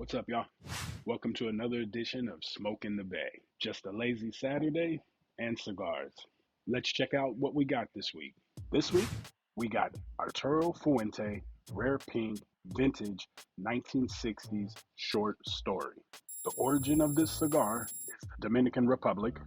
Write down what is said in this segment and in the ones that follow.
What's up, y'all? Welcome to another edition of Smoke in the Bay. Just a lazy Saturday and cigars. Let's check out what we got this week. This week, we got Arturo Fuente Rare Pink Vintage 1960s Short Story. The origin of this cigar is the Dominican Republic.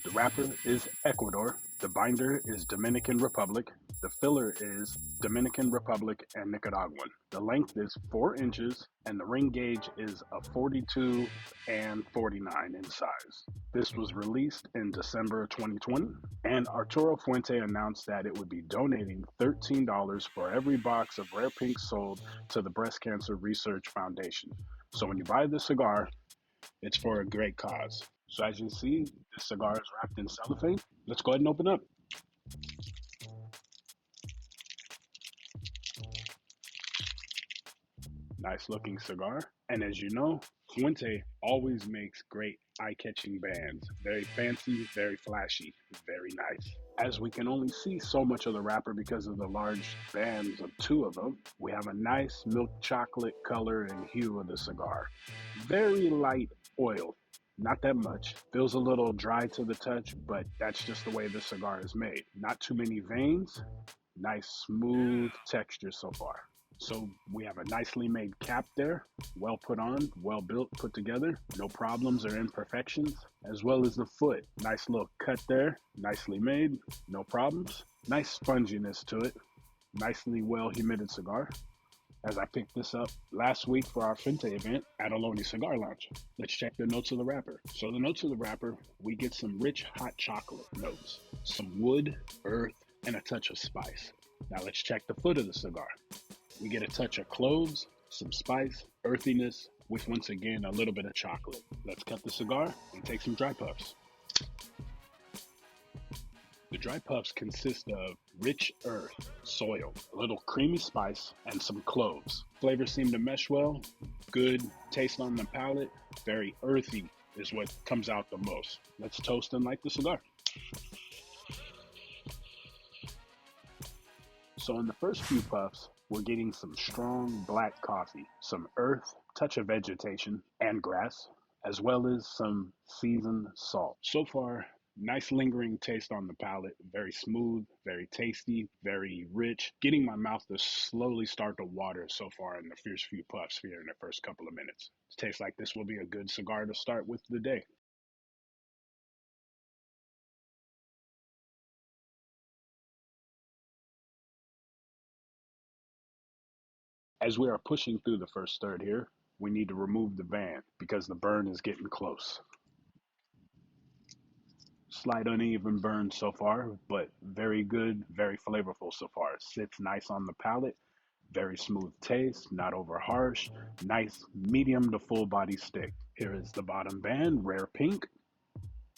The wrapper is Ecuador. The binder is Dominican Republic. The filler is Dominican Republic and Nicaraguan. The length is 4 inches and the ring gauge is a 42 and 49 in size. This was released in December 2020, and Arturo Fuente announced that it would be donating $13 for every box of Rare Pink sold to the Breast Cancer Research Foundation. So when you buy this cigar, it's for a great cause. So as you see, this cigar is wrapped in cellophane. Let's go ahead and open up. Nice looking cigar. And as you know, Fuente always makes great eye-catching bands. Very fancy, very flashy, very nice. As we can only see so much of the wrapper because of the large bands of 2 of them, we have a nice milk chocolate color and hue of the cigar. Very light oil. Not that much. Feels a little dry to the touch, but that's just the way the cigar is made. Not too many veins. Nice smooth texture so far. So we have a nicely made cap there, well put on, well built, put together, no problems or imperfections, as well as the foot. Nice little cut there, nicely made, no problems. Nice sponginess to it, nicely well humidity cigar. As I picked this up last week for our Fuente event at Ohlone Cigar Lounge. Let's check the notes of the wrapper. So the notes of the wrapper, we get some rich hot chocolate notes, some wood, earth, and a touch of spice. Now let's check the foot of the cigar. We get a touch of cloves, some spice, earthiness, with once again a little bit of chocolate. Let's cut the cigar and take some dry puffs. The dry puffs consist of rich earth, soil, a little creamy spice, and some cloves. Flavors seem to mesh well, good taste on the palate, very earthy is what comes out the most. Let's toast and light the cigar. So in the first few puffs, we're getting some strong black coffee, some earth, touch of vegetation, and grass, as well as some seasoned salt. So far, nice lingering taste on the palate, very smooth, very tasty, very rich. Getting my mouth to slowly start to water so far in the first few puffs here in the first couple of minutes. It tastes like this will be a good cigar to start with the day. As we are pushing through the first third here, we need to remove the band because the burn is getting close. Slight uneven burn so far, but very good, very flavorful so far. Sits nice on the palate, very smooth taste, not over harsh, nice medium to full body stick. Here is the bottom band, Rare Pink.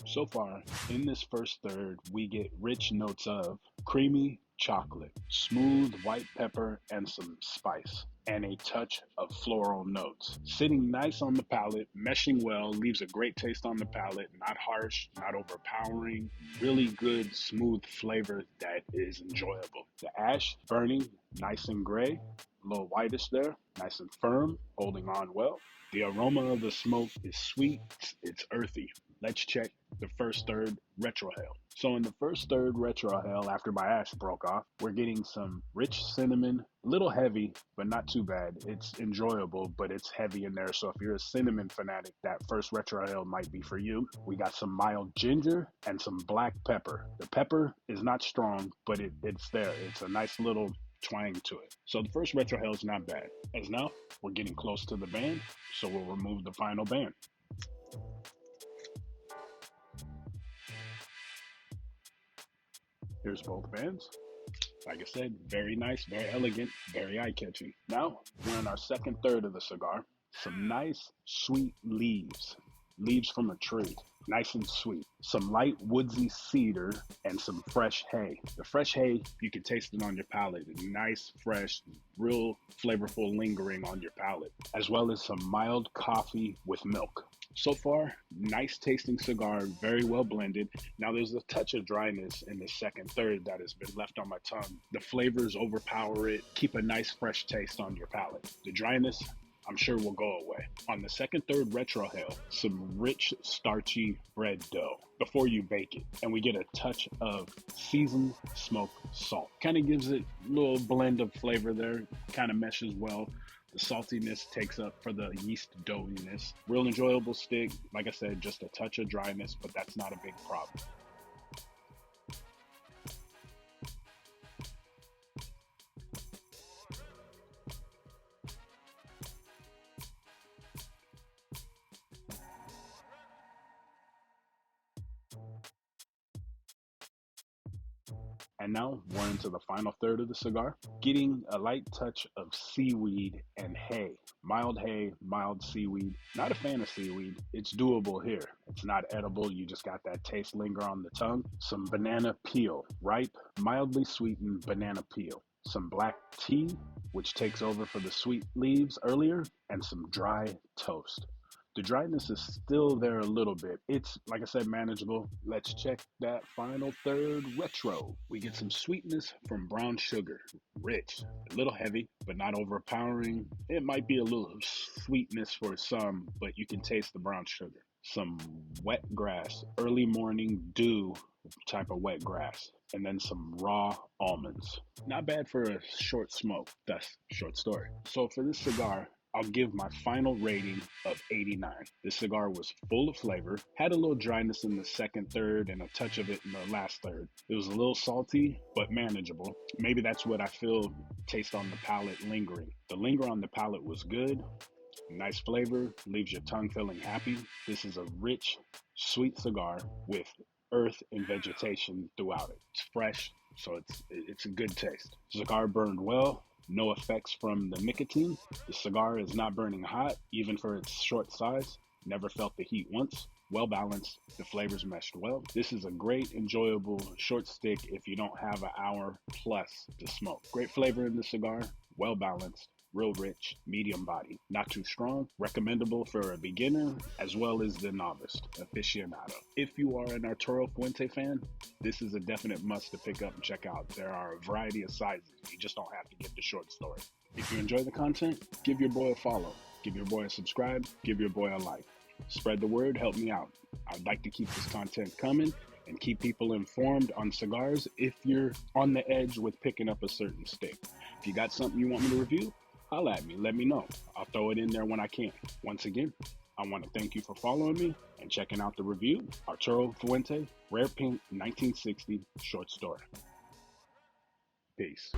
So far, in this first third, we get rich notes of creamy chocolate, smooth white pepper, and some spice, and a touch of floral notes. Sitting nice on the palate, meshing well, leaves a great taste on the palate, not harsh, not overpowering, really good, smooth flavor that is enjoyable. The ash burning nice and gray, a little whitish there, nice and firm, holding on well. The aroma of the smoke is sweet, it's earthy. Let's check the first third retrohale. So in the first third retrohale, after my ash broke off, we're getting some rich cinnamon, a little heavy, but not too bad. It's enjoyable, but it's heavy in there. So if you're a cinnamon fanatic, that first retrohale might be for you. We got some mild ginger and some black pepper. The pepper is not strong, but it's there. It's a nice little twang to it. So the first retrohale is not bad. As now, we're getting close to the band, so we'll remove the final band. Here's both bands. Like I said, very nice, very elegant, very eye-catching. Now, we're in our second third of the cigar. Some nice, sweet leaves. Leaves from a tree. Nice and sweet. Some light woodsy cedar and some fresh hay. The fresh hay, you can taste it on your palate. Nice, fresh, real flavorful lingering on your palate. As well as some mild coffee with milk. So far, nice tasting cigar, very well blended. Now there's a touch of dryness in the second third that has been left on my tongue. The flavors overpower it, keep a nice fresh taste on your palate. The dryness I'm sure will go away. On the second, third retrohale, some rich, starchy bread dough before you bake it. And we get a touch of seasoned smoked salt. Kind of gives it a little blend of flavor there, kind of meshes well. The saltiness takes up for the yeast doughiness. Real enjoyable stick. Like I said, just a touch of dryness, but that's not a big problem. And now we're into the final third of the cigar, getting a light touch of seaweed and hay. Mild seaweed. Not a fan of seaweed. It's doable here. It's not edible. You just got that taste linger on the tongue. Some banana peel, ripe, mildly sweetened banana peel. Some black tea, which takes over for the sweet leaves earlier, and some dry toast. The dryness is still there a little bit. It's, like I said, manageable. Let's check that final third retro. We get some sweetness from brown sugar. Rich, a little heavy, but not overpowering. It might be a little sweetness for some, but you can taste the brown sugar. Some wet grass, early morning dew type of wet grass, and then some raw almonds. Not bad for a short smoke. That's short story. So for this cigar, I'll give my final rating of 89. This cigar was full of flavor, had a little dryness in the second third and a touch of it in the last third. It was a little salty, but manageable. Maybe that's what I feel taste on the palate lingering. The linger on the palate was good. Nice flavor, leaves your tongue feeling happy. This is a rich, sweet cigar with earth and vegetation throughout it. It's fresh, so it's a good taste. Cigar burned well. No effects from the nicotine. The cigar is not burning hot, even for its short size. Never felt the heat once. Well balanced. The flavors meshed well. This is a great, enjoyable short stick if you don't have an hour plus to smoke. Great flavor in the cigar. Well balanced. Real rich, medium body, not too strong, recommendable for a beginner as well as the novice, aficionado. If you are an Arturo Fuente fan, this is a definite must to pick up and check out. There are a variety of sizes. You just don't have to get the short story. If you enjoy the content, give your boy a follow, give your boy a subscribe, give your boy a like. Spread the word, help me out. I'd like to keep this content coming and keep people informed on cigars if you're on the edge with picking up a certain stick. If you got something you want me to review, holla at me, let me know. I'll throw it in there when I can. Once again, I want to thank you for following me and checking out the review. Arturo Fuente, Rare Pink 1960 short story. Peace.